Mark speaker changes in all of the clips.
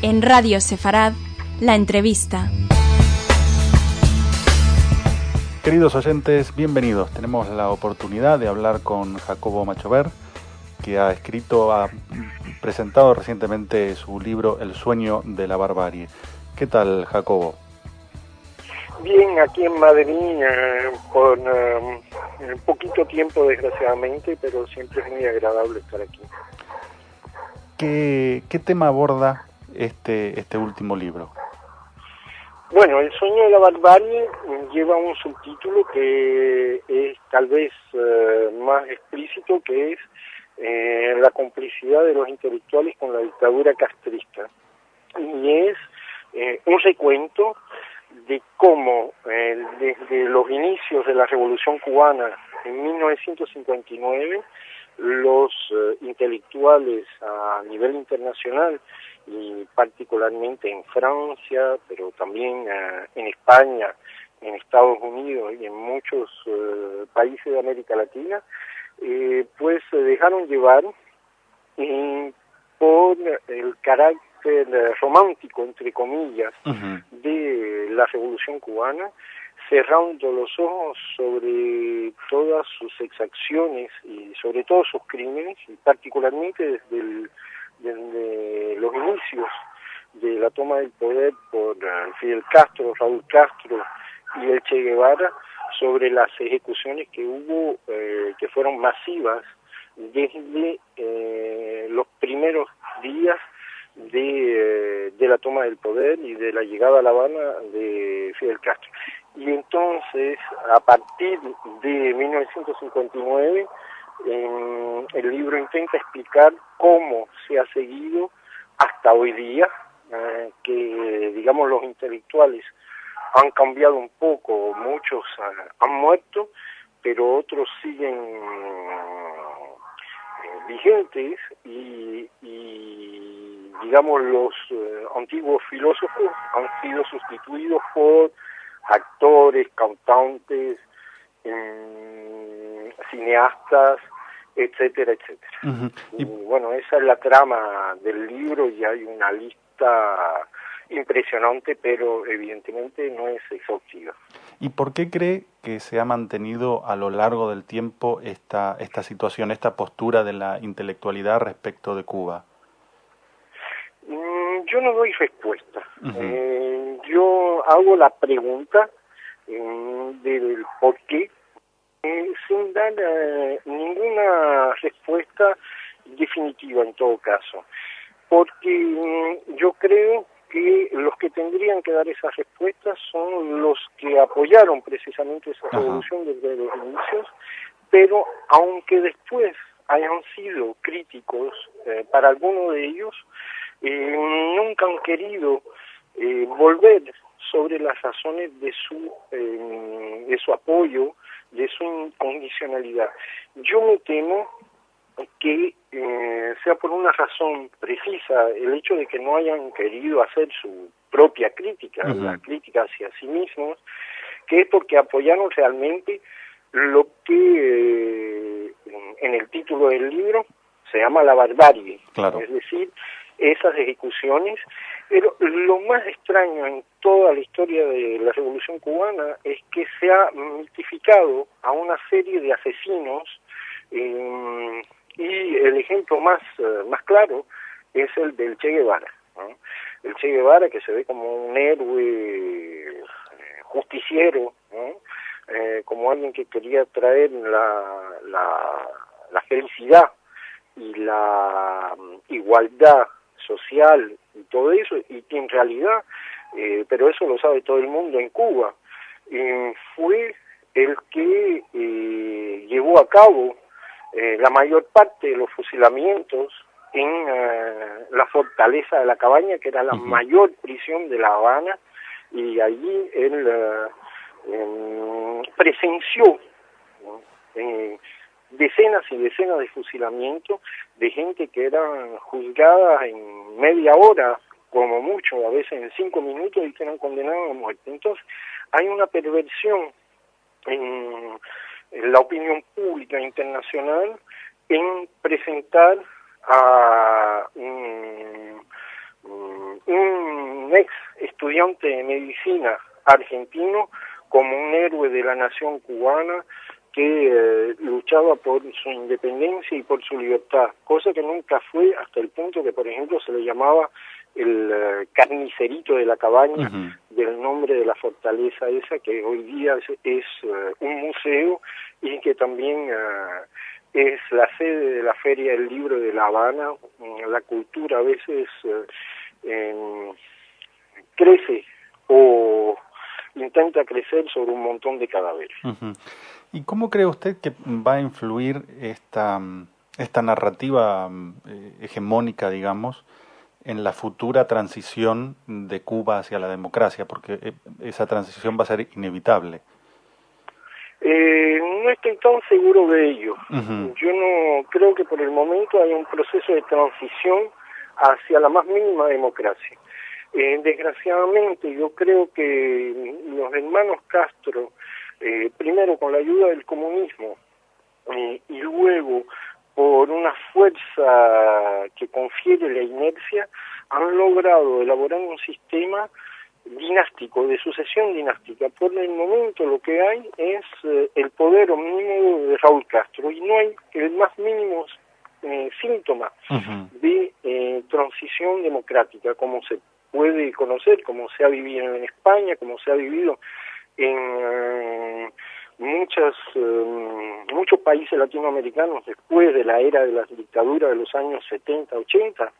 Speaker 1: En Radio Sefarad, la entrevista.
Speaker 2: Queridos oyentes, bienvenidos. Tenemos la oportunidad de hablar con Jacobo Machover, que ha presentado recientemente su libro El sueño de la barbarie. ¿Qué tal, Jacobo?
Speaker 3: Bien, aquí en Madrid, con poquito tiempo desgraciadamente, pero siempre es muy agradable estar aquí.
Speaker 2: ¿Qué tema aborda este último libro?
Speaker 3: Bueno, El sueño de la barbarie lleva un subtítulo que es tal vez más explícito, que es la complicidad de los intelectuales con la dictadura castrista. Y es un recuento de cómo desde los inicios de la Revolución Cubana en 1959, los intelectuales a nivel internacional y particularmente en Francia, pero también en España, en Estados Unidos y en muchos países de América Latina, pues se dejaron llevar por el carácter romántico, entre comillas, de la Revolución Cubana, cerrando los ojos sobre todas sus exacciones y sobre todos sus crímenes, y particularmente desde los inicios de la toma del poder por Fidel Castro, Raúl Castro y el Che Guevara, sobre las ejecuciones que hubo, que fueron masivas desde los primeros días de la toma del poder y de la llegada a La Habana de Fidel Castro. Y entonces, a partir de 1959, el libro intenta explicar cómo se ha seguido hasta hoy día, que digamos los intelectuales han cambiado un poco, muchos han muerto, pero otros siguen vigentes y digamos los antiguos filósofos han sido sustituidos por actores, cantantes, cineastas, etcétera, etcétera. Uh-huh. Y bueno, esa es la trama del libro y hay una lista impresionante, pero evidentemente no es exhaustiva.
Speaker 2: ¿Y por qué cree que se ha mantenido a lo largo del tiempo esta situación, esta postura de la intelectualidad respecto de Cuba?
Speaker 3: Yo no doy respuesta. Uh-huh. Yo hago la pregunta del por qué, sin dar ninguna respuesta definitiva en todo caso, porque yo creo que los que tendrían que dar esas respuestas son los que apoyaron precisamente esa revolución desde los inicios, pero aunque después hayan sido críticos para algunos de ellos, nunca han querido volver sobre las razones de su apoyo, de su incondicionalidad. Yo me temo que sea por una razón precisa el hecho de que no hayan querido hacer su propia crítica, la crítica hacia sí mismos, que es porque apoyaron realmente lo que en el título del libro se llama la barbarie, claro. Es decir, esas ejecuciones. Pero lo más extraño en toda la historia de la Revolución Cubana es que se ha mitificado a una serie de asesinos, y el ejemplo más claro es el del Che Guevara, ¿no? El Che Guevara, que se ve como un héroe justiciero, ¿no? Como alguien que quería traer la felicidad y la igualdad social y todo eso, y que en realidad, pero eso lo sabe todo el mundo en Cuba, fue el que llevó a cabo la mayor parte de los fusilamientos en la fortaleza de la Cabaña, que era la mayor prisión de La Habana, y allí él presenció decenas y decenas de fusilamientos de gente que eran juzgadas en media hora, como mucho, a veces en 5 minutos, y que eran condenados a muerte. Entonces, hay una perversión en la opinión pública internacional en presentar a un estudiante de medicina argentino como un héroe de la nación cubana que luchaba por su independencia y por su libertad, cosa que nunca fue hasta el punto que, por ejemplo, se le llamaba el carnicerito de la cabaña, del nombre de la fortaleza esa, que hoy día es un museo y que también es la sede de la Feria del Libro de La Habana. La cultura a veces crece o intenta crecer sobre un montón de cadáveres.
Speaker 2: ¿Y cómo cree usted que va a influir esta narrativa hegemónica, digamos, en la futura transición de Cuba hacia la democracia? Porque esa transición va a ser inevitable.
Speaker 3: No estoy tan seguro de ello. Yo no creo que por el momento hay un proceso de transición hacia la más mínima democracia. Desgraciadamente, yo creo que los hermanos Castro, primero con la ayuda del comunismo y luego por una fuerza que confiere la inercia, han logrado elaborar un sistema dinástico, de sucesión dinástica. Por el momento lo que hay es el poder omnímodo de Raúl Castro y no hay el más mínimo síntoma de transición democrática, como se puede conocer, como se ha vivido en España, como se ha vivido en muchos países latinoamericanos después de la era de las dictaduras de los años 70, 80.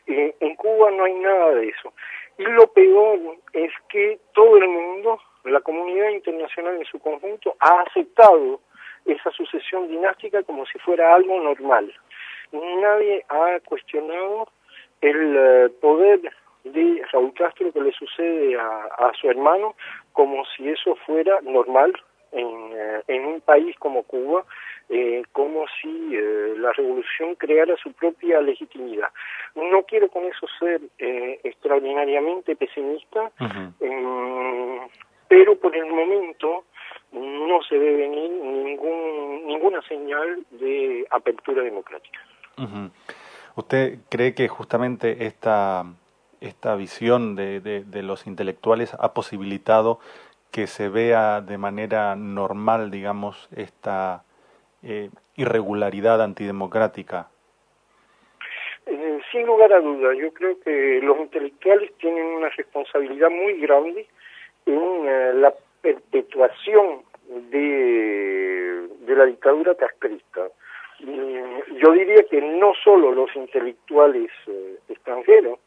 Speaker 3: En Cuba no hay nada de eso. Y lo peor es que todo el mundo, la comunidad internacional en su conjunto, ha aceptado esa sucesión dinástica como si fuera algo normal. Nadie ha cuestionado el poder de Raúl Castro que le sucede a su hermano como si eso fuera normal en un país como Cuba, como si la revolución creara su propia legitimidad. No quiero con eso ser extraordinariamente pesimista, pero por el momento no se ve venir ninguna señal de apertura democrática.
Speaker 2: ¿Usted cree que justamente esta visión de los intelectuales ha posibilitado que se vea de manera normal, digamos, esta irregularidad antidemocrática?
Speaker 3: Sin lugar a dudas, yo creo que los intelectuales tienen una responsabilidad muy grande en la perpetuación de la dictadura castrista. Yo diría que no solo los intelectuales extranjeros,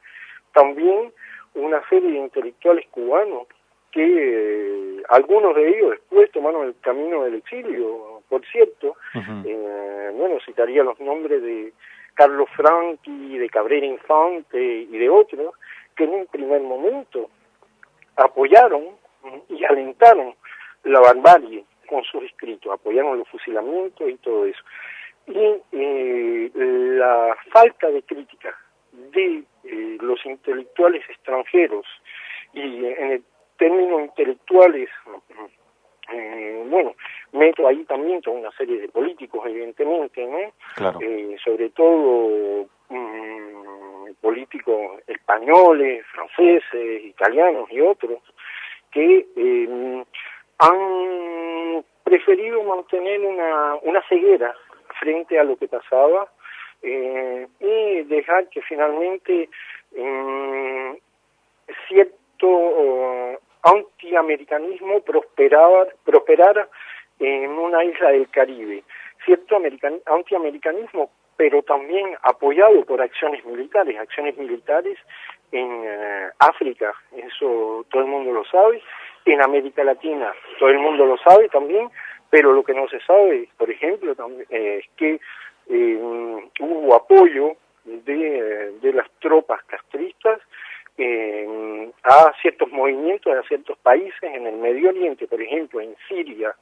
Speaker 3: también una serie de intelectuales cubanos que algunos de ellos después tomaron el camino del exilio, por cierto. Bueno, citaría los nombres de Carlos Franchi, de Cabrera Infante y de otros, que en un primer momento apoyaron y alentaron la barbarie con sus escritos, apoyaron los fusilamientos y todo eso. Y la falta de crítica de los intelectuales extranjeros, y en el término intelectuales, bueno, meto ahí también toda una serie de políticos, evidentemente, ¿no?
Speaker 2: Claro.
Speaker 3: Sobre todo políticos españoles, franceses, italianos y otros, que han preferido mantener una ceguera frente a lo que pasaba y dejar que finalmente cierto antiamericanismo prosperara en una isla del Caribe. Cierto antiamericanismo, pero también apoyado por acciones militares en África, eso todo el mundo lo sabe, en América Latina todo el mundo lo sabe también, pero lo que no se sabe, por ejemplo, también, es que hubo apoyo de las tropas castristas a ciertos movimientos, a ciertos países en el Medio Oriente, por ejemplo, en Siria,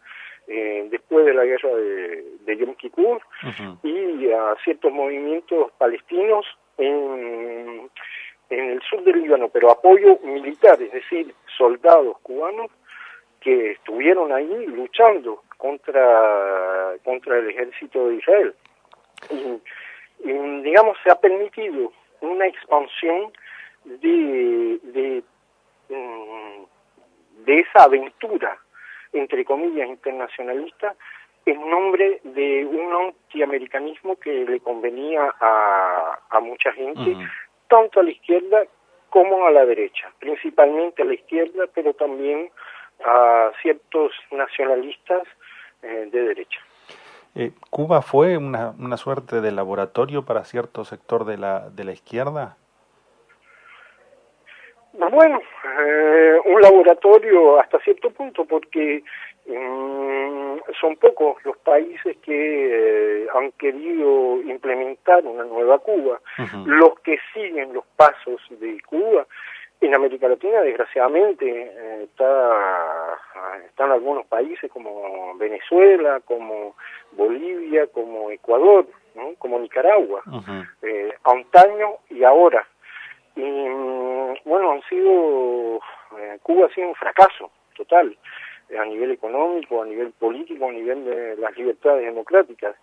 Speaker 3: después de la guerra de Yom Kippur, y a ciertos movimientos palestinos en el sur del Líbano, pero apoyo militar, es decir, soldados cubanos que estuvieron ahí luchando contra el ejército de Israel. Y digamos, se ha permitido una expansión de de esa aventura, entre comillas, internacionalista, en nombre de un antiamericanismo que le convenía a mucha gente, tanto a la izquierda como a la derecha, principalmente a la izquierda, pero también a ciertos nacionalistas de derecha.
Speaker 2: ¿Cuba fue una suerte de laboratorio para cierto sector de la izquierda?
Speaker 3: Bueno, un laboratorio hasta cierto punto, porque son pocos los países que han querido implementar una nueva Cuba. Los que siguen los pasos de Cuba en América Latina, desgraciadamente, están algunos países como Venezuela, como Bolivia, como Ecuador, ¿no? Como Nicaragua, antaño y ahora. Y bueno, Cuba ha sido un fracaso total, a nivel económico, a nivel político, a nivel de las libertades democráticas.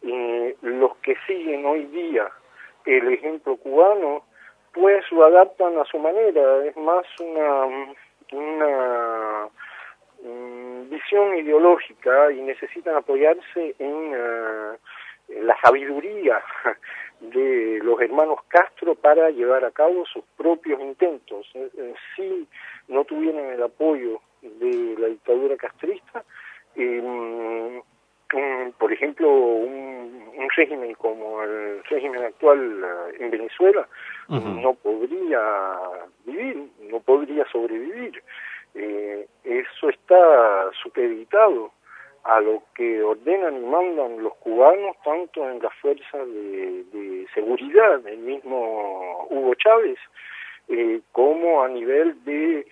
Speaker 3: Y los que siguen hoy día el ejemplo cubano, pues lo adaptan a su manera, es más una visión ideológica y necesitan apoyarse en la sabiduría de los hermanos Castro para llevar a cabo sus propios intentos. Si no tuvieran el apoyo de la dictadura castrista, por ejemplo, un régimen como el régimen actual en Venezuela no podría vivir, no podría sobrevivir. Eso está supeditado a lo que ordenan y mandan los cubanos, tanto en las fuerzas de seguridad del mismo Hugo Chávez, como a nivel de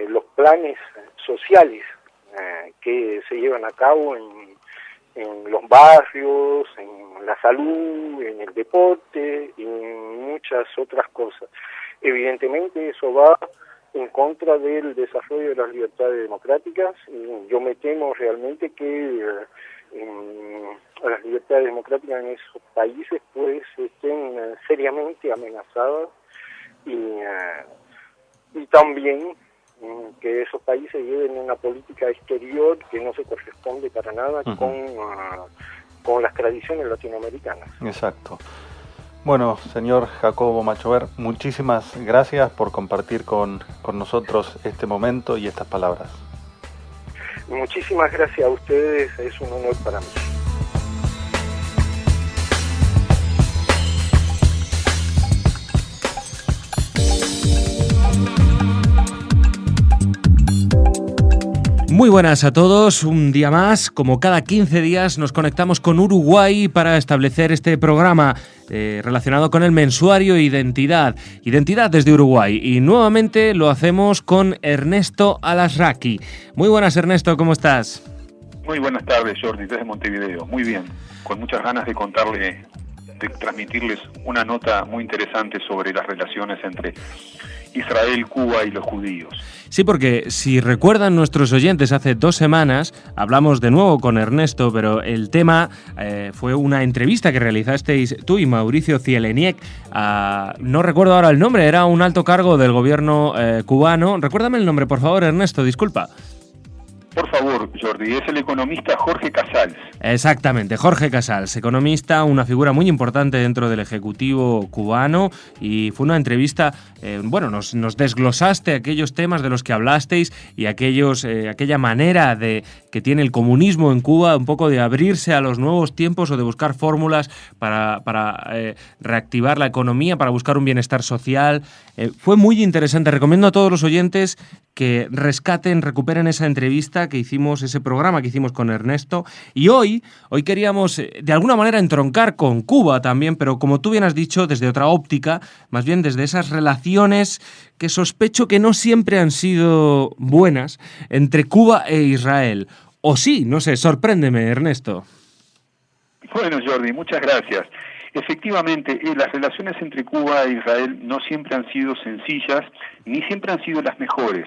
Speaker 3: los planes sociales que se llevan a cabo en los barrios, en la salud, en el deporte y en muchas otras cosas. Evidentemente eso va en contra del desarrollo de las libertades democráticas, y yo me temo realmente que las libertades democráticas en esos países pues estén seriamente amenazadas, y también que esos países lleven una política exterior que no se corresponde para nada con las tradiciones latinoamericanas.
Speaker 2: Exacto. Bueno, señor Jacobo Machover, muchísimas gracias por compartir con nosotros este momento y estas palabras.
Speaker 3: Muchísimas gracias a ustedes, es un honor para mí.
Speaker 4: Muy buenas a todos, un día más, como cada 15 días nos conectamos con Uruguay para establecer este programa relacionado con el mensuario Identidad desde Uruguay, y nuevamente lo hacemos con Ernesto Alasraqui. Muy buenas, Ernesto, ¿cómo estás?
Speaker 5: Muy buenas tardes, Jordi, desde Montevideo, muy bien, con muchas ganas de transmitirles una nota muy interesante sobre las relaciones entre Israel, Cuba y los judíos.
Speaker 4: Sí, porque si recuerdan nuestros oyentes, hace 2 semanas hablamos de nuevo con Ernesto, pero el tema fue una entrevista que realizasteis tú y Mauricio Cieleniec no recuerdo ahora el nombre, era un alto cargo del gobierno cubano. Recuérdame el nombre, por favor, Ernesto, disculpa.
Speaker 5: Por favor, Jordi, es el economista Jorge Casals.
Speaker 4: Exactamente, Jorge Casals, economista, una figura muy importante dentro del Ejecutivo cubano, y fue una entrevista, nos desglosaste aquellos temas de los que hablasteis y aquella manera que tiene el comunismo en Cuba, un poco de abrirse a los nuevos tiempos o de buscar fórmulas para reactivar la economía, para buscar un bienestar social. Fue muy interesante, recomiendo a todos los oyentes que recuperen esa entrevista que hicimos, ese programa que hicimos con Ernesto. Y hoy queríamos de alguna manera entroncar con Cuba también, pero como tú bien has dicho, desde otra óptica, más bien desde esas relaciones que sospecho que no siempre han sido buenas entre Cuba e Israel. O sí, no sé, sorpréndeme, Ernesto.
Speaker 5: Bueno, Jordi, muchas gracias. Efectivamente, las relaciones entre Cuba e Israel no siempre han sido sencillas, ni siempre han sido las mejores,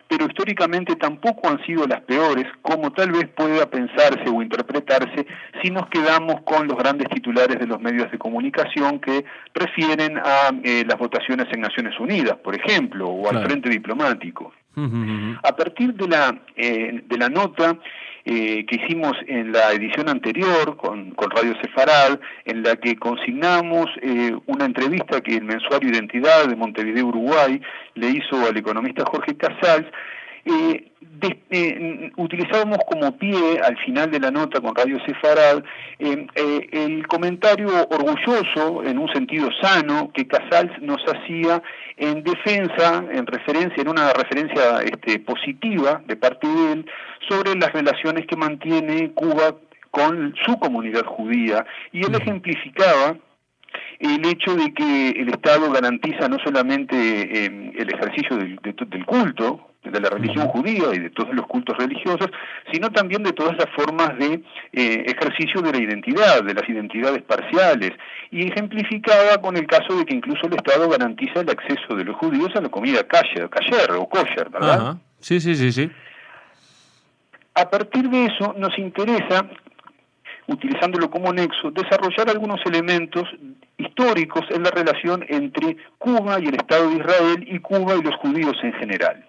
Speaker 5: pero históricamente tampoco han sido las peores, como tal vez pueda pensarse o interpretarse si nos quedamos con los grandes titulares de los medios de comunicación que refieren a las votaciones en Naciones Unidas, por ejemplo, o al frente diplomático. A partir de la nota que hicimos en la edición anterior con Radio Sefarad, en la que consignamos una entrevista que el mensuario Identidad de Montevideo, Uruguay, le hizo al economista Jorge Casals, utilizábamos como pie al final de la nota con Radio Sefarad el comentario orgulloso, en un sentido sano, que Casals nos hacía en defensa, en una referencia positiva de parte de él sobre las relaciones que mantiene Cuba con su comunidad judía, y él ejemplificaba el hecho de que el Estado garantiza no solamente el ejercicio del culto, de la religión judía y de todos los cultos religiosos, sino también de todas las formas de ejercicio de la identidad, de las identidades parciales, y ejemplificaba con el caso de que incluso el Estado garantiza el acceso de los judíos a la comida kasher o kosher, ¿verdad?
Speaker 4: Ajá. Sí.
Speaker 5: A partir de eso nos interesa, utilizándolo como nexo, desarrollar algunos elementos históricos en la relación entre Cuba y el Estado de Israel y Cuba y los judíos en general.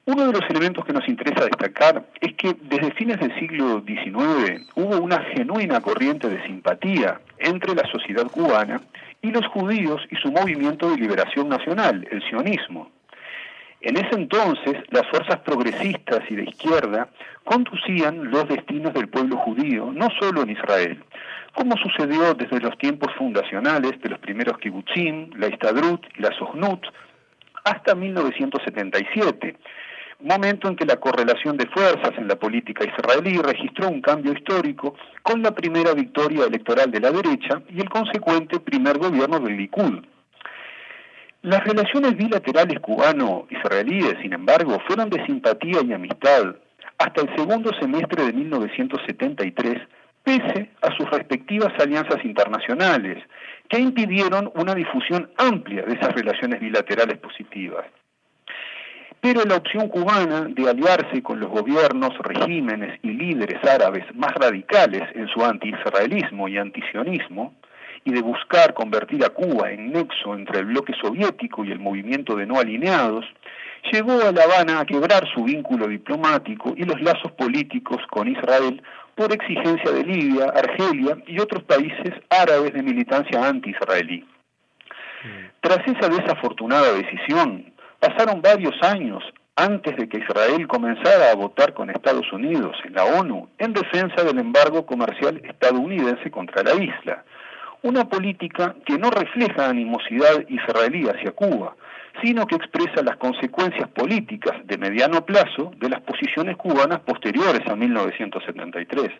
Speaker 5: Uno de los elementos que nos interesa destacar es que desde fines del siglo XIX hubo una genuina corriente de simpatía entre la sociedad cubana y los judíos y su movimiento de liberación nacional, el sionismo. En ese entonces, las fuerzas progresistas y de izquierda conducían los destinos del pueblo judío, no solo en Israel, como sucedió desde los tiempos fundacionales de los primeros kibutzim, la Histadrut y la Sochnut, hasta 1977, momento en que la correlación de fuerzas en la política israelí registró un cambio histórico con la primera victoria electoral de la derecha y el consecuente primer gobierno del Likud. Las relaciones bilaterales cubano-israelíes, sin embargo, fueron de simpatía y amistad hasta el segundo semestre de 1973, pese a sus respectivas alianzas internacionales, que impidieron una difusión amplia de esas relaciones bilaterales positivas. Pero la opción cubana de aliarse con los gobiernos, regímenes y líderes árabes más radicales en su anti-israelismo y antisionismo, y de buscar convertir a Cuba en nexo entre el bloque soviético y el movimiento de no alineados, llevó a La Habana a quebrar su vínculo diplomático y los lazos políticos con Israel por exigencia de Libia, Argelia y otros países árabes de militancia anti-israelí. Tras esa desafortunada decisión, pasaron varios años antes de que Israel comenzara a votar con Estados Unidos en la ONU en defensa del embargo comercial estadounidense contra la isla, una política que no refleja animosidad israelí hacia Cuba, sino que expresa las consecuencias políticas de mediano plazo de las posiciones cubanas posteriores a 1973.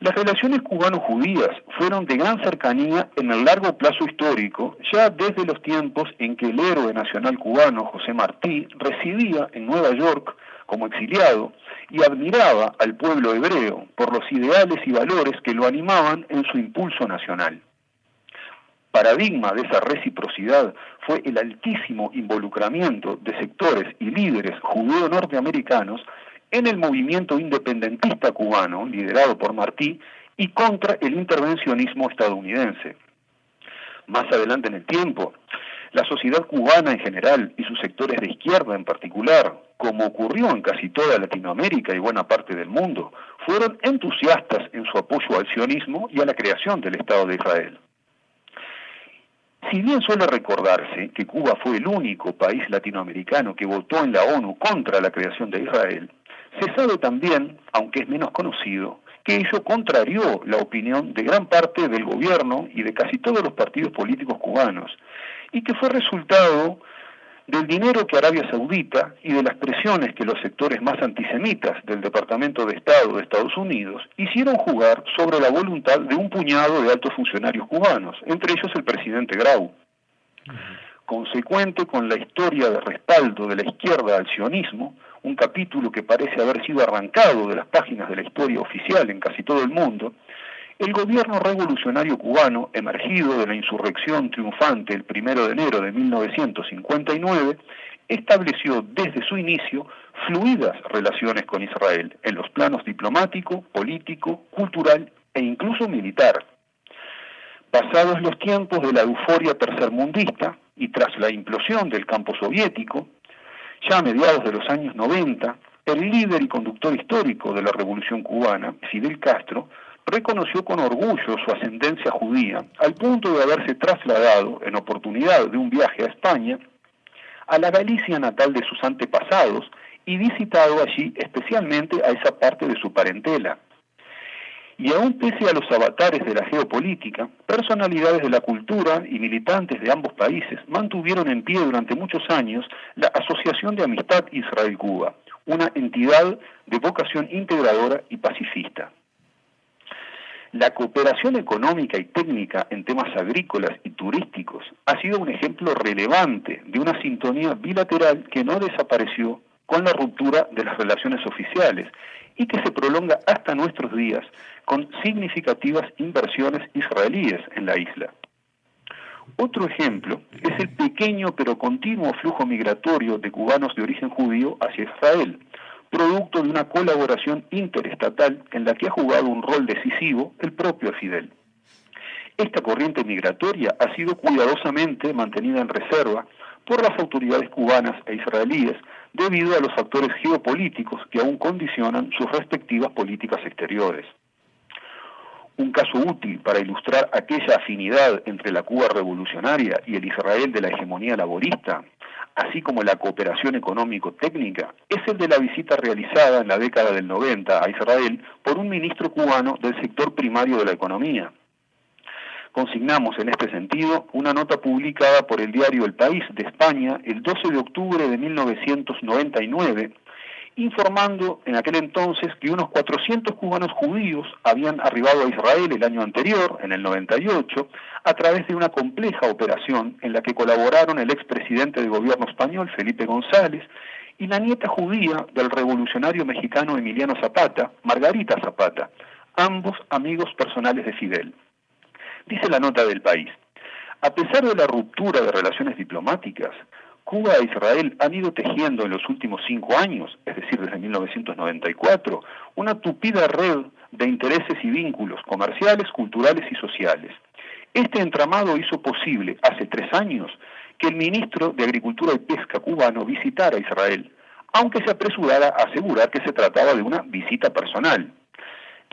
Speaker 5: Las relaciones cubano-judías fueron de gran cercanía en el largo plazo histórico, ya desde los tiempos en que el héroe nacional cubano José Martí residía en Nueva York como exiliado y admiraba al pueblo hebreo por los ideales y valores que lo animaban en su impulso nacional. Paradigma de esa reciprocidad fue el altísimo involucramiento de sectores y líderes judeo-norteamericanos en el movimiento independentista cubano, liderado por Martí, y contra el intervencionismo estadounidense. Más adelante en el tiempo, la sociedad cubana en general y sus sectores de izquierda en particular, como ocurrió en casi toda Latinoamérica y buena parte del mundo, fueron entusiastas en su apoyo al sionismo y a la creación del Estado de Israel. Si bien suele recordarse que Cuba fue el único país latinoamericano que votó en la ONU contra la creación de Israel, se sabe también, aunque es menos conocido, que ello contrarió la opinión de gran parte del gobierno y de casi todos los partidos políticos cubanos, y que fue resultado del dinero que Arabia Saudita y de las presiones que los sectores más antisemitas del Departamento de Estado de Estados Unidos hicieron jugar sobre la voluntad de un puñado de altos funcionarios cubanos, entre ellos el presidente Grau. consecuente con la historia de respaldo de la izquierda al sionismo, un capítulo que parece haber sido arrancado de las páginas de la historia oficial en casi todo el mundo, el gobierno revolucionario cubano, emergido de la insurrección triunfante el 1 de enero de 1959, estableció desde su inicio fluidas relaciones con Israel en los planos diplomático, político, cultural e incluso militar. Pasados los tiempos de la euforia tercermundista y tras la implosión del campo soviético, ya a mediados de los años 90, el líder y conductor histórico de la Revolución cubana, Fidel Castro, reconoció con orgullo su ascendencia judía, al punto de haberse trasladado, en oportunidad de un viaje a España, a la Galicia natal de sus antepasados y visitado allí especialmente a esa parte de su parentela. Y aún pese a los avatares de la geopolítica, personalidades de la cultura y militantes de ambos países mantuvieron en pie durante muchos años la Asociación de Amistad Israel-Cuba, una entidad de vocación integradora y pacifista. La cooperación económica y técnica en temas agrícolas y turísticos ha sido un ejemplo relevante de una sintonía bilateral que no desapareció con la ruptura de las relaciones oficiales y que se prolonga hasta nuestros días con significativas inversiones israelíes en la isla. Otro ejemplo es el pequeño pero continuo flujo migratorio de cubanos de origen judío hacia Israel, producto de una colaboración interestatal en la que ha jugado un rol decisivo el propio Fidel. Esta corriente migratoria ha sido cuidadosamente mantenida en reserva por las autoridades cubanas e israelíes debido a los factores geopolíticos que aún condicionan sus respectivas políticas exteriores. Un caso útil para ilustrar aquella afinidad entre la Cuba revolucionaria y el Israel de la hegemonía laborista, así como la cooperación económico-técnica, es el de la visita realizada en la década del 90 a Israel por un ministro cubano del sector primario de la economía. Consignamos en este sentido una nota publicada por el diario El País de España el 12 de octubre de 1999, informando en aquel entonces que unos 400 cubanos judíos habían arribado a Israel el año anterior, en el 98, a través de una compleja operación en la que colaboraron el expresidente del gobierno español, Felipe González, y la nieta judía del revolucionario mexicano Emiliano Zapata, Margarita Zapata, ambos amigos personales de Fidel. Dice la nota del País: a pesar de la ruptura de relaciones diplomáticas, Cuba e Israel han ido tejiendo en los últimos 5 años, es decir, desde 1994, una tupida red de intereses y vínculos comerciales, culturales y sociales. Este entramado hizo posible, hace 3 años, que el ministro de Agricultura y Pesca cubano visitara Israel, aunque se apresurara a asegurar que se trataba de una visita personal.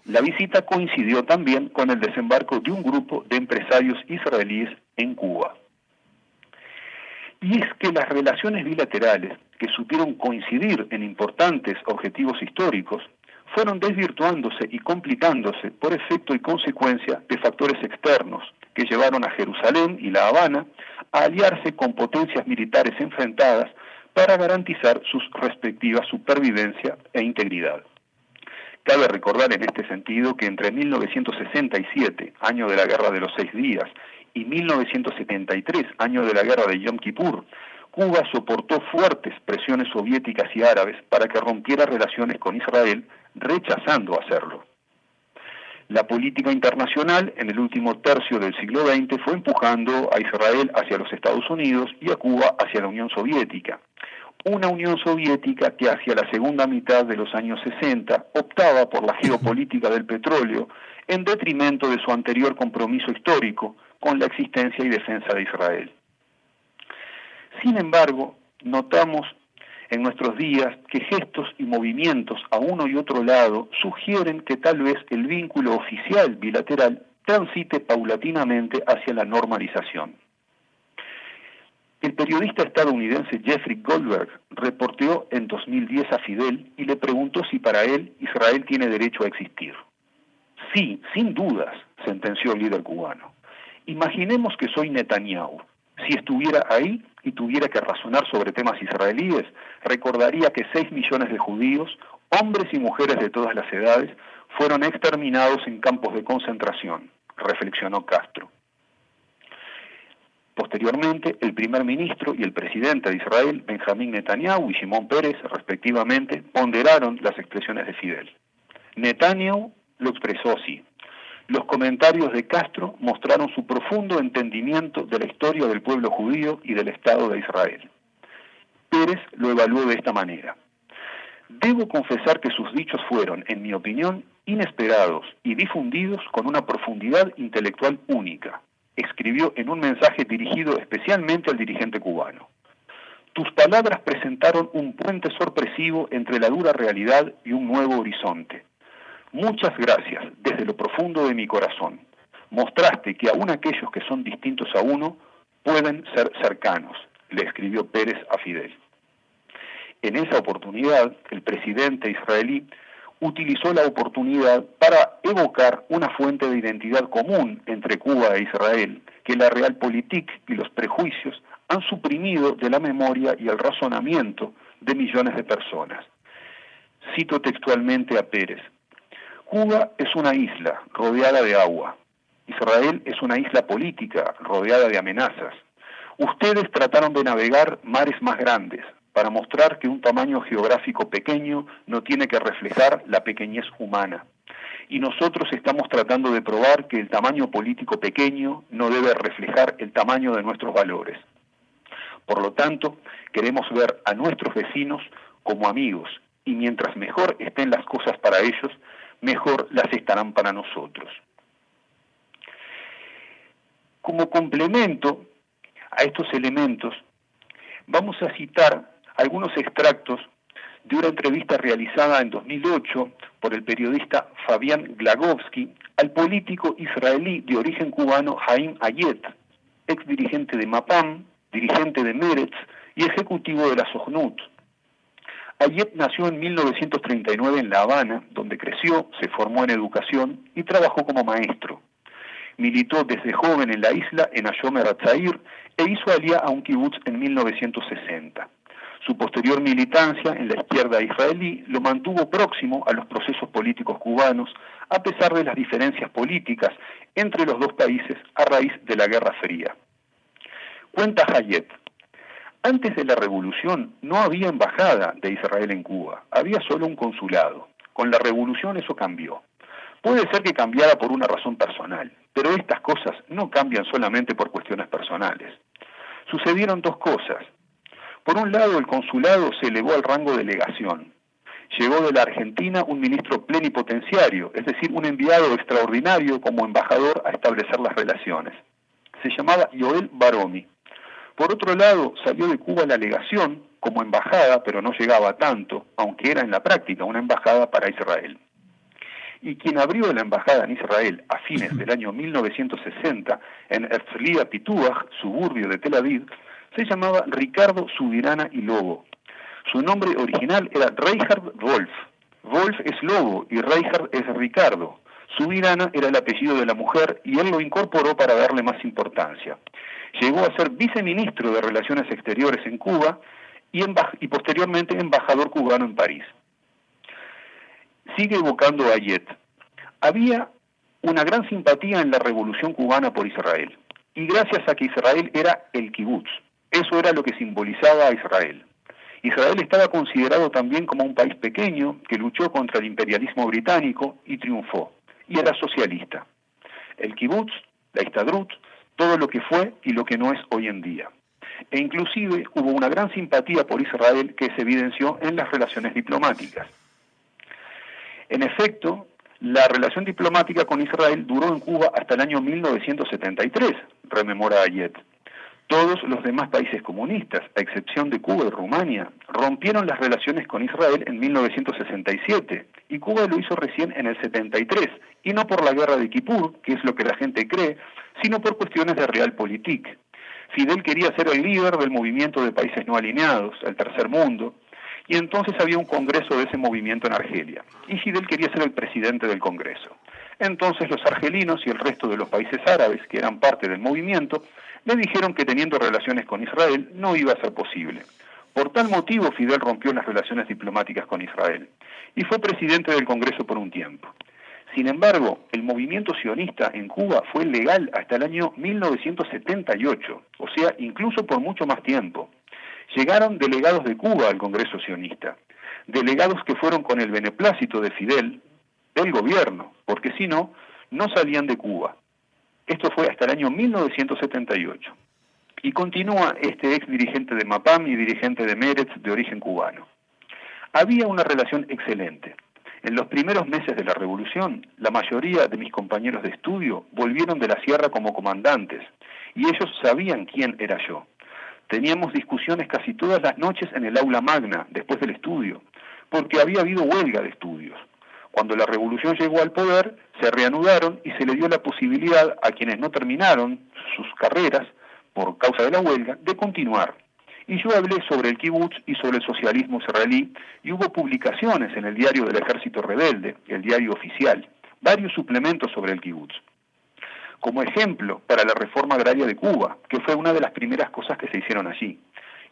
Speaker 5: La visita coincidió también con el desembarco de un grupo de empresarios israelíes en Cuba. Y es que las relaciones bilaterales, que supieron coincidir en importantes objetivos históricos, fueron desvirtuándose y complicándose por efecto y consecuencia de factores externos que llevaron a Jerusalén y La Habana a aliarse con potencias militares enfrentadas para garantizar sus respectivas supervivencia e integridad. Cabe recordar en este sentido que entre 1967, año de la Guerra de los 6 Días, y 1973, año de la Guerra de Yom Kippur, Cuba soportó fuertes presiones soviéticas y árabes para que rompiera relaciones con Israel, rechazando hacerlo. La política internacional en el último tercio del siglo XX fue empujando a Israel hacia los Estados Unidos y a Cuba hacia la Unión Soviética. Una Unión Soviética que hacia la segunda mitad de los años 60 optaba por la geopolítica del petróleo en detrimento de su anterior compromiso histórico con la existencia y defensa de Israel. Sin embargo, notamos en nuestros días que gestos y movimientos a uno y otro lado sugieren que tal vez el vínculo oficial bilateral transite paulatinamente hacia la normalización. El periodista estadounidense Jeffrey Goldberg reporteó en 2010 a Fidel y le preguntó si para él Israel tiene derecho a existir. Sí, sin dudas, sentenció el líder cubano. Imaginemos que soy Netanyahu. Si estuviera ahí y tuviera que razonar sobre temas israelíes, recordaría que 6 millones de judíos, hombres y mujeres de todas las edades, fueron exterminados en campos de concentración, reflexionó Castro. Posteriormente, el primer ministro y el presidente de Israel, Benjamín Netanyahu y Shimon Peres, respectivamente, ponderaron las expresiones de Fidel. Netanyahu lo expresó así: los comentarios de Castro mostraron su profundo entendimiento de la historia del pueblo judío y del Estado de Israel. Peres lo evaluó de esta manera: debo confesar que sus dichos fueron, en mi opinión, inesperados y difundidos con una profundidad intelectual única, escribió en un mensaje dirigido especialmente al dirigente cubano. Tus palabras presentaron un puente sorpresivo entre la dura realidad y un nuevo horizonte. Muchas gracias, desde lo profundo de mi corazón. Mostraste que aún aquellos que son distintos a uno pueden ser cercanos, le escribió Peres a Fidel. En esa oportunidad, el presidente israelí utilizó la oportunidad para evocar una fuente de identidad común entre Cuba e Israel, que la realpolitik y los prejuicios han suprimido de la memoria y el razonamiento de millones de personas. Cito textualmente a Peres: Cuba es una isla rodeada de agua. Israel es una isla política rodeada de amenazas. Ustedes trataron de navegar mares más grandes para mostrar que un tamaño geográfico pequeño no tiene que reflejar la pequeñez humana. Y nosotros estamos tratando de probar que el tamaño político pequeño no debe reflejar el tamaño de nuestros valores. Por lo tanto, queremos ver a nuestros vecinos como amigos, y mientras mejor estén las cosas para ellos, mejor las estarán para nosotros. Como complemento a estos elementos, vamos a citar algunos extractos de una entrevista realizada en 2008 por el periodista Fabián Glagovsky al político israelí de origen cubano Haim Hayet, ex dirigente de Mapam, dirigente de Meretz y ejecutivo de la Sojnut. Hayet nació en 1939 en La Habana, donde creció, se formó en educación y trabajó como maestro. Militó desde joven en la isla, en Hashomer HaTzair, e hizo alía a un kibutz en 1960. Su posterior militancia en la izquierda israelí lo mantuvo próximo a los procesos políticos cubanos, a pesar de las diferencias políticas entre los dos países a raíz de la Guerra Fría. Cuenta Hayet: antes de la revolución no había embajada de Israel en Cuba, había solo un consulado. Con la revolución eso cambió. Puede ser que cambiara por una razón personal, pero estas cosas no cambian solamente por cuestiones personales. Sucedieron dos cosas. Por un lado, el consulado se elevó al rango de legación. Llegó de la Argentina un ministro plenipotenciario, es decir, un enviado extraordinario como embajador a establecer las relaciones. Se llamaba Yoel Baromi. Por otro lado, salió de Cuba la legación como embajada, pero no llegaba a tanto, aunque era en la práctica una embajada para Israel. Y quien abrió la embajada en Israel a fines del año 1960 en Herzliya Pituach, suburbio de Tel Aviv, se llamaba Ricardo Subirana y Lobo. Su nombre original era Reinhard Wolf. Wolf es Lobo y Reinhard es Ricardo. Subirana era el apellido de la mujer y él lo incorporó para darle más importancia. Llegó a ser viceministro de Relaciones Exteriores en Cuba y posteriormente embajador cubano en París. Sigue evocando a Hayet. Había una gran simpatía en la revolución cubana por Israel, y gracias a que Israel era el kibutz. Eso era lo que simbolizaba a Israel. Israel estaba considerado también como un país pequeño que luchó contra el imperialismo británico y triunfó, y era socialista. El kibutz, la Histadrut, todo lo que fue y lo que no es hoy en día. E inclusive hubo una gran simpatía por Israel que se evidenció en las relaciones diplomáticas. En efecto, la relación diplomática con Israel duró en Cuba hasta el año 1973, rememora Hayet. Todos los demás países comunistas, a excepción de Cuba y Rumania, rompieron las relaciones con Israel en 1967, y Cuba lo hizo recién en el 73, y no por la guerra de Kipur, que es lo que la gente cree, sino por cuestiones de realpolitik. Fidel quería ser el líder del movimiento de países no alineados, el Tercer Mundo, y entonces había un congreso de ese movimiento en Argelia, y Fidel quería ser el presidente del congreso. Entonces los argelinos y el resto de los países árabes, que eran parte del movimiento, le dijeron que teniendo relaciones con Israel no iba a ser posible. Por tal motivo Fidel rompió las relaciones diplomáticas con Israel, y fue presidente del congreso por un tiempo. Sin embargo, el movimiento sionista en Cuba fue legal hasta el año 1978, o sea, incluso por mucho más tiempo. Llegaron delegados de Cuba al Congreso sionista, delegados que fueron con el beneplácito de Fidel, del gobierno, porque si no, no salían de Cuba. Esto fue hasta el año 1978. Y continúa este ex dirigente de MAPAM y dirigente de Meretz de origen cubano. Había una relación excelente. En los primeros meses de la revolución, la mayoría de mis compañeros de estudio volvieron de la sierra como comandantes, y ellos sabían quién era yo. Teníamos discusiones casi todas las noches en el aula magna, después del estudio, porque había habido huelga de estudios. Cuando la revolución llegó al poder, se reanudaron y se le dio la posibilidad a quienes no terminaron sus carreras por causa de la huelga, de continuar. Y yo hablé sobre el kibutz y sobre el socialismo israelí, y hubo publicaciones en el diario del Ejército Rebelde, el diario oficial, varios suplementos sobre el kibutz. Como ejemplo para la reforma agraria de Cuba, que fue una de las primeras cosas que se hicieron allí.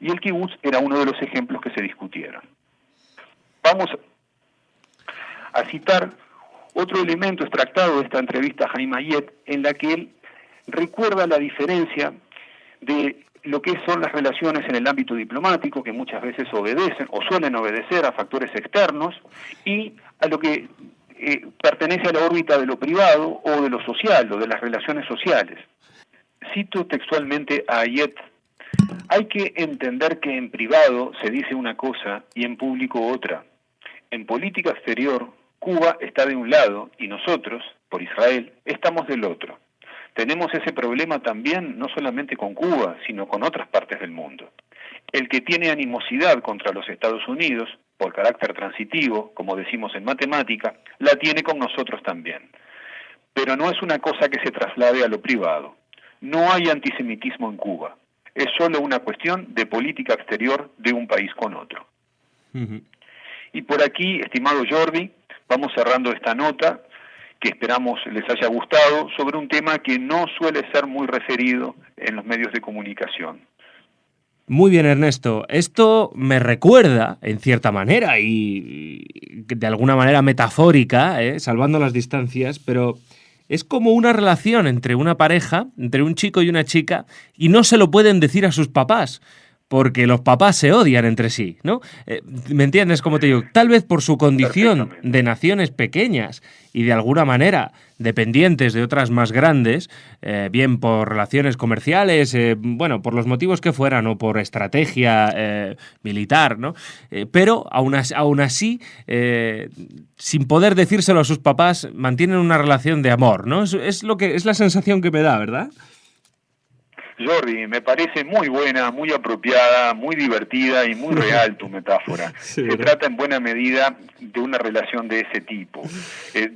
Speaker 5: Y el kibutz era uno de los ejemplos que se discutieron. Vamos a citar otro elemento extractado de esta entrevista a Haim Hayet, en la que él recuerda la diferencia de lo que son las relaciones en el ámbito diplomático, que muchas veces obedecen o suelen obedecer a factores externos, y a lo que pertenece a la órbita de lo privado o de lo social, o de las relaciones sociales. Cito textualmente a Hayet: hay que entender que en privado se dice una cosa y en público otra. En política exterior, Cuba está de un lado y nosotros, por Israel, estamos del otro. Tenemos ese problema también no solamente con Cuba, sino con otras partes del mundo. El que tiene animosidad contra los Estados Unidos, por carácter transitivo, como decimos en matemática, la tiene con nosotros también. Pero no es una cosa que se traslade a lo privado. No hay antisemitismo en Cuba. Es solo una cuestión de política exterior de un país con otro. Uh-huh. Y por aquí, estimado Jordi, vamos cerrando esta nota, que esperamos les haya gustado, sobre un tema que no suele ser muy referido en los medios de comunicación.
Speaker 4: Muy bien, Ernesto. Esto me recuerda, en cierta manera, y de alguna manera metafórica, salvando las distancias, pero es como una relación entre una pareja, entre un chico y una chica, y no se lo pueden decir a sus papás, porque los papás se odian entre sí, ¿no? ¿Me entiendes cómo te digo? Tal vez por su condición de naciones pequeñas y de alguna manera dependientes de otras más grandes, bien por relaciones comerciales, bueno, por los motivos que fueran o por estrategia militar, ¿no? Pero aún así, sin poder decírselo a sus papás, mantienen una relación de amor, ¿no? Es la sensación que me da, ¿verdad?
Speaker 5: Jordi, me parece muy buena, muy apropiada, muy divertida y muy real tu metáfora. Sí, se trata en buena medida de una relación de ese tipo.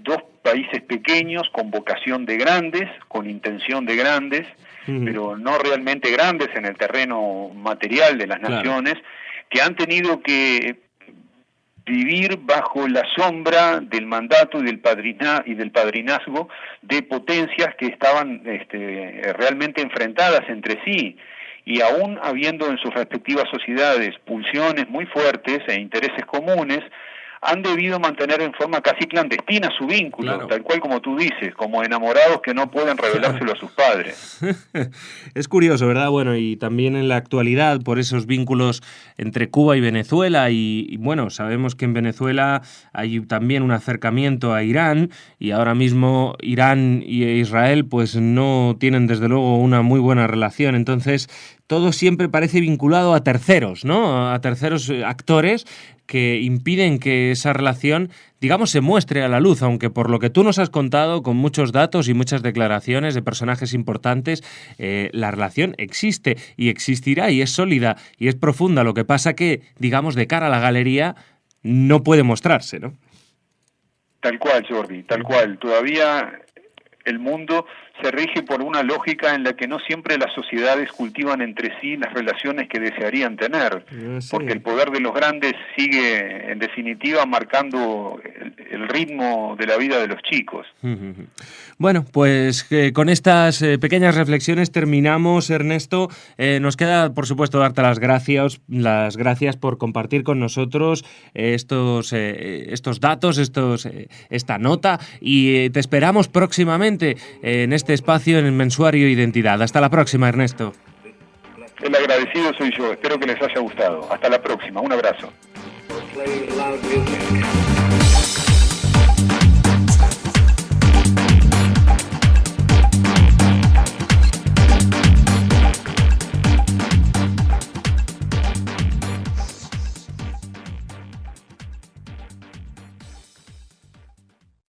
Speaker 5: Dos países pequeños con vocación de grandes, con intención de grandes, pero no realmente grandes en el terreno material de las naciones, que han tenido que vivir bajo la sombra del mandato y del padrinazgo de potencias que estaban realmente enfrentadas entre sí, y aún habiendo en sus respectivas sociedades pulsiones muy fuertes e intereses comunes, han debido mantener en forma casi clandestina su vínculo, tal cual como tú dices, como enamorados que no pueden revelárselo a sus padres.
Speaker 4: Es curioso, ¿verdad? Bueno, y también en la actualidad, por esos vínculos entre Cuba y Venezuela, y bueno, sabemos que en Venezuela hay también un acercamiento a Irán, y ahora mismo Irán y Israel pues no tienen desde luego una muy buena relación, entonces todo siempre parece vinculado a terceros, ¿no? A terceros actores que impiden que esa relación, digamos, se muestre a la luz, aunque por lo que tú nos has contado, con muchos datos y muchas declaraciones de personajes importantes, la relación existe y existirá y es sólida y es profunda. Lo que pasa que, digamos, de cara a la galería, no puede mostrarse, ¿no?
Speaker 5: Tal cual, Jordi, tal cual. Todavía el mundo se rige por una lógica en la que no siempre las sociedades cultivan entre sí las relaciones que desearían tener,
Speaker 4: Sí.
Speaker 5: porque el poder de los grandes sigue, en definitiva, marcando el ritmo de la vida de los chicos.
Speaker 4: Bueno, pues con estas pequeñas reflexiones terminamos, Ernesto. Nos queda, por supuesto, darte las gracias por compartir con nosotros estos datos, esta nota, y te esperamos próximamente en este espacio en el Mensuario Identidad. Hasta la próxima, Ernesto.
Speaker 5: El agradecido soy yo, espero que les haya gustado. Hasta la próxima, un abrazo.
Speaker 3: Play loud music.